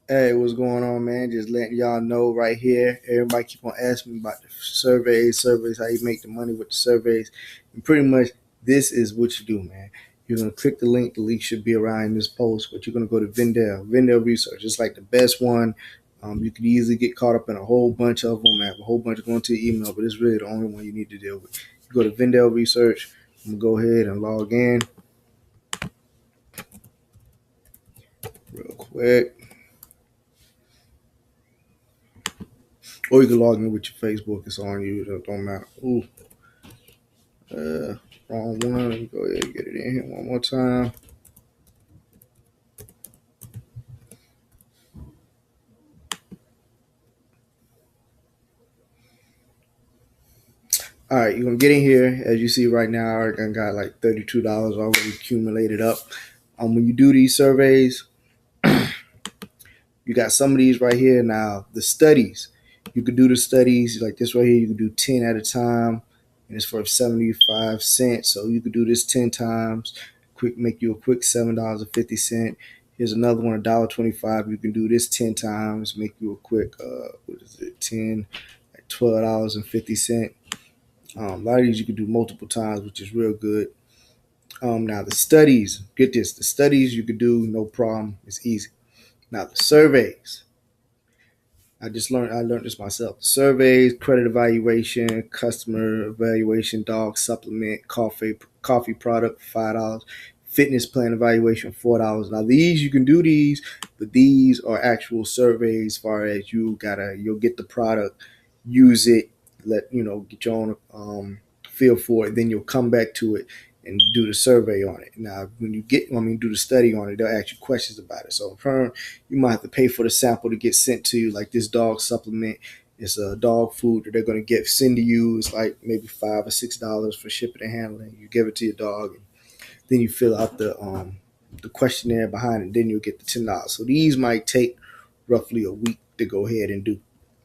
Hey, what's going on, man? Just letting y'all know right here. Everybody keep on asking me about the surveys, how you make the money with the surveys. And pretty much this is what you do, man. You're gonna click the link. The link should be around in this post, but you're gonna go to Vendel Research. It's like the best one. You could easily get caught up in a whole bunch of them, have a whole bunch going to your email, but it's really the only one you need to deal with. You go to Vendel Research. I'm gonna go ahead and log in real quick. Or you can log in with your Facebook. It's on you. It don't matter. Ooh, wrong one. Let me go ahead and get it in here one more time. All right, you're gonna get in here. As you see right now, I got like $32 already accumulated up. When you do these surveys, you got some of these right here. Now the studies, you could do the studies like this right here. You can do 10 at a time, and it's for 75 cents. So you could do this 10 times. Make you a quick $7.50. Here's another one, $1.25. You can do this 10 times, make you a quick what is it, 10, like $12.50. A lot of these you can do multiple times, which is real good. Now the studies, get this, the studies you could do no problem. It's easy. Now the surveys, I learned this myself. Surveys, credit evaluation, customer evaluation, dog supplement, coffee product, $5. Fitness plan evaluation, $4. Now these you can do these, but these are actual surveys as far as you'll get the product, use it, get your own feel for it, then you'll come back to it and do the survey on it. Now do the study on it, they'll ask you questions about it. So you might have to pay for the sample to get sent to you, like this dog supplement. It's a dog food that they're going to send to you. It's like maybe $5 or $6 for shipping and handling. You give it to your dog, and then you fill out the questionnaire behind it. Then you'll get the $10. So these might take roughly a week to go ahead and do,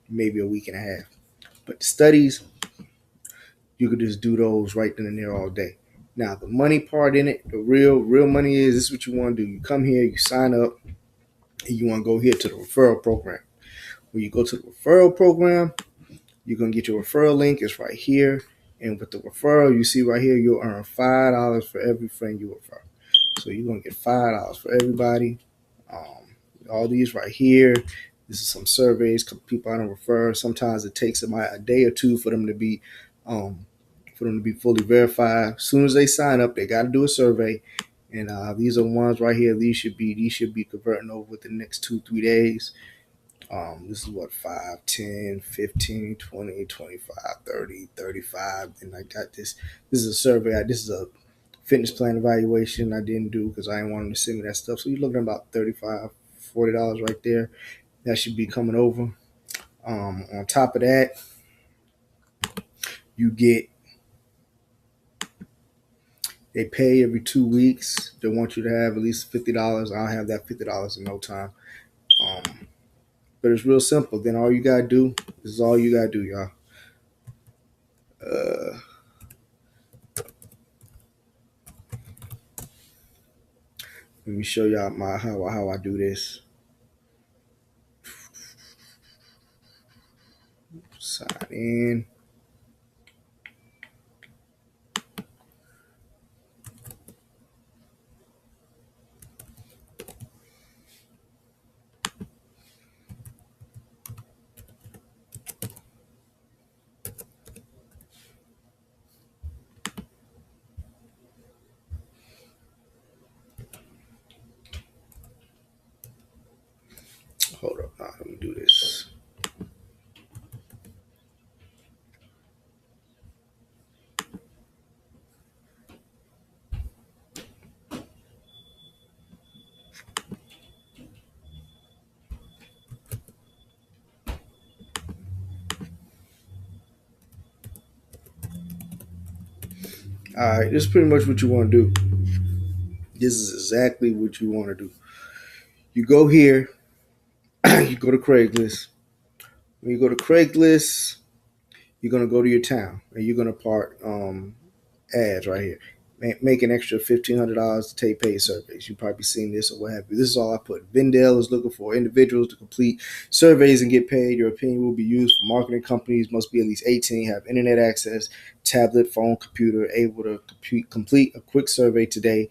maybe a week and a half. But the studies, you could just do those right then and there all day. Now the money part in it, the real money is this is what you want to do. You come here, you sign up, and you want to go here to the referral program. When you go to the referral program, you're gonna get your referral link. It's right here. And with the referral, you see right here, you'll earn $5 for every friend you refer. So you're gonna get $5 for everybody. All these right here. This is some surveys. Couple people I don't refer. Sometimes it takes them a day or two um, for them to be fully verified. As soon as they sign up, they got to do a survey. And these are ones right here. These should be converting over within the next 2-3 days. This is what 5, 10, 15, 20, 25, 30, 35. And I got this. This is a survey. This is a fitness plan evaluation I didn't do because I didn't want them to send me that stuff. So you're looking at about $35, $40 right there. That should be coming over. On top of that, you get they pay every 2 weeks. They want you to have at least $50. I'll have that $50 in no time. Um, but it's real simple. Then all you gotta do, this is all you gotta do, y'all. Uh, Let me show y'all how I do this. Sign in. Hold up, let me do this. All right, this is pretty much what you want to do. This is exactly what you want to do. You go here, you go to Craigslist. When you go to Craigslist, you're gonna go to your town and you're gonna park ads right here. make an extra $1,500 to take paid surveys. You've probably seen this or what have you. This is all I put. Vendale is looking for individuals to complete surveys and get paid. Your opinion will be used for marketing companies. Must be at least 18, have internet access, tablet, phone, computer, able to complete a quick survey today.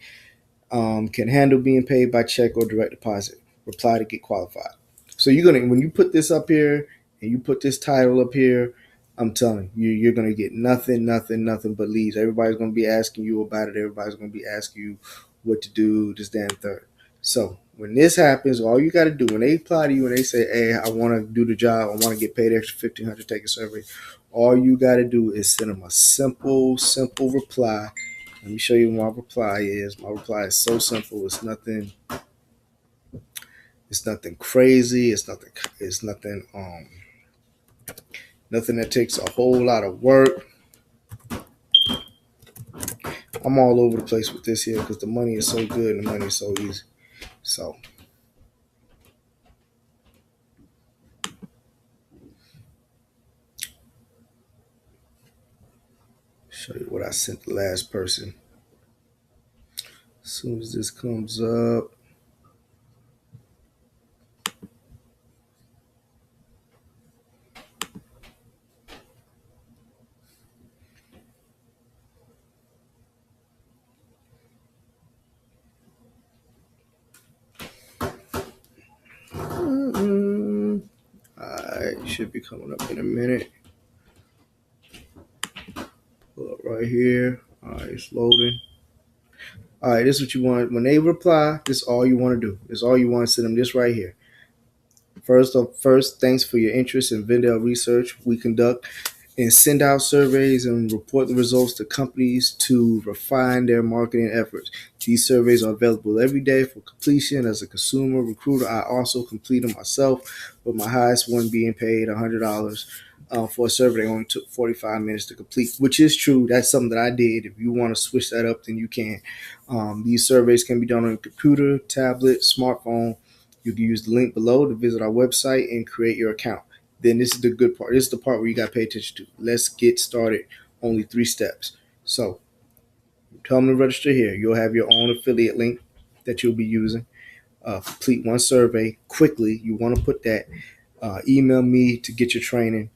Can handle being paid by check or direct deposit. Reply to get qualified. So you're gonna, when you put this up here and you put this title up here, I'm telling you, you're gonna get nothing but leads. Everybody's gonna be asking you about it. Everybody's gonna be asking you what to do, this, damn third. So when this happens, all you got to do when they apply to you and they say, "Hey, I want to do the job. I want to get paid extra 1,500 to take a survey," all you got to do is send them a simple reply. Let me show you what my reply is. My reply is so simple. It's nothing. It's nothing crazy. It's nothing. It's nothing. Nothing that takes a whole lot of work. I'm all over the place with this here because the money is so good and the money is so easy. So show you what I sent the last person. As soon as this comes up. Alright, should be coming up in a minute. Pull up right here. Alright, it's loading. Alright, this is what you want. When they reply, this is all you want to do. This is all you want to send them this right here. First, thanks for your interest in Vendale research. We conduct and send out surveys and report the results to companies to refine their marketing efforts. These surveys are available every day for completion. As a consumer recruiter, I also complete them myself, with my highest one being paid $100 for a survey that only took 45 minutes to complete, which is true. That's something that I did. If you want to switch that up, then you can. These surveys can be done on a computer, tablet, smartphone. You can use the link below to visit our website and create your account. Then this is the good part. This is the part where you got to pay attention to. Let's get started. Only 3 steps. So tell them to register here. You'll have your own affiliate link that you'll be using. Complete one survey quickly. You want to put that. Email me to get your training.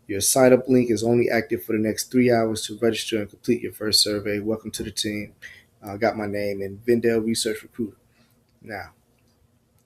Your sign up link is only active for the next 3 hours to register and complete your first survey. Welcome to the team. I got my name in Vendale Research Recruiter. Now,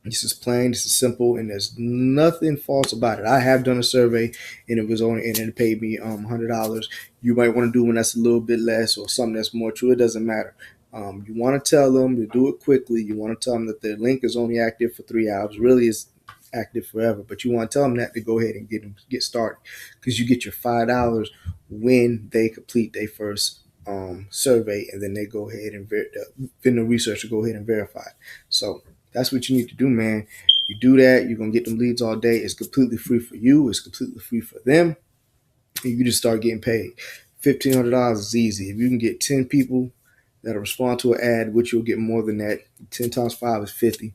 this is plain, this is simple, and there's nothing false about it. I have done a survey, and it paid me $100. You might want to do one that's a little bit less or something that's more true. It doesn't matter. You want to tell them to do it quickly. You want to tell them that their link is only active for 3 hours. Really, it's active forever, but you want to tell them that to go ahead and get started, because you get your $5 when they complete their first survey, and then they go ahead and then the researcher go ahead and verify it. So that's what you need to do, man. You do that, you're going to get them leads all day. It's completely free for you. It's completely free for them. And you just start getting paid. $1,500 is easy. If you can get 10 people that'll respond to an ad, which you'll get more than that. 10 times 5 is 50.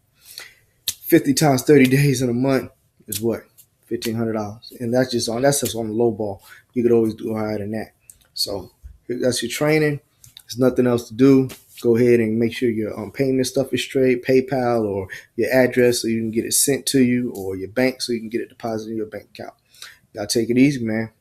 50 times 30 days in a month is what? $1,500. And that's just on the low ball. You could always do higher than that. So that's your training. There's nothing else to do. Go ahead and make sure your payment stuff is straight, PayPal or your address so you can get it sent to you, or your bank so you can get it deposited in your bank account. Y'all take it easy, man.